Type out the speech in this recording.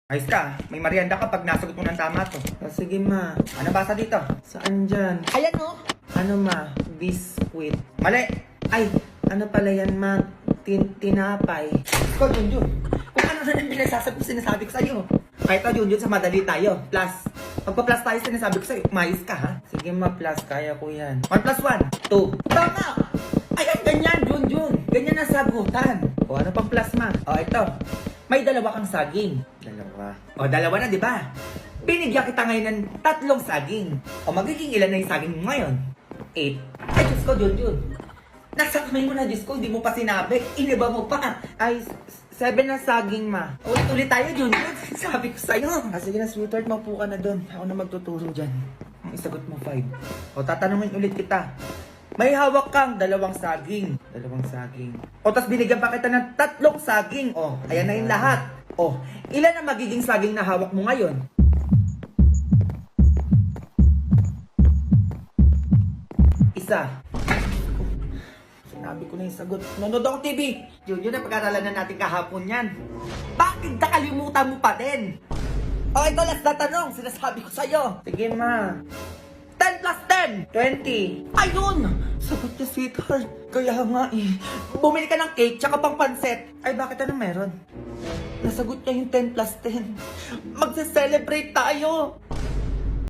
Ayos ka, may merienda ka pag nasagot mo ng tama to. Sige ma. Ano basa dito? Saan dyan? Ayan no? Ano ma? Biscuit. Mali! Ay, ano pala yan ma? Tinapay. Ikaw, Junjun. Kung ano na sinasabi ko sa'yo. Ay, ito, Junjun, sa madali tayo. Plus. Pagpa-plus tayo, sinasabi ko sa'yo, umayos ka, ha? Sige ma, plus. Kaya ko yan. 1 plus 1, 2. Tama! Ayan, ganyan, Junjun. Ganyan ang sagutan. O, ano pang plus, ma? O, ito. May dalawa kang saging. Dalawa. O, dalawa na, di ba? Binigyan kita ngayon ng 3 saging. O, magiging ilan na yung saging mo ngayon? 8. Ay, Diyos ko, Junjun. Nasa kamay mo na, Diyos ko, hindi mo pa sinabi. Iniba mo pa. Ay, 7 na saging ma. Ulit-ulit tayo, Junjun. Sabi ko sa'yo. Sige na sweetheart, maupo ka na doon. Ako na magtuturo dyan. Ang isagot mo, 5. O, tatanungin ulit kita. May hawak kang 2 saging. 2 saging. O, tas binigyan pa kita ng 3 saging. O, ayan na yung lahat. O, ilan ang magiging saging na hawak mo ngayon? Isa. Sinabi ko na yung sagot. Nanood ako TV. Yun na pag-aralan na natin kahapon yan. Bakit nakalimutan mo pa din? O, ito last na tanong. Sinasabi ko sa'yo. Sige ma. 10 plus 10. 20. Ayun! Sagot niya, sweetheart. Kaya nga eh. Bumili ka ng cake tsaka pang panset. Ay, bakit ano meron? Nasagot niya yung 10 plus 10. Magse-celebrate tayo.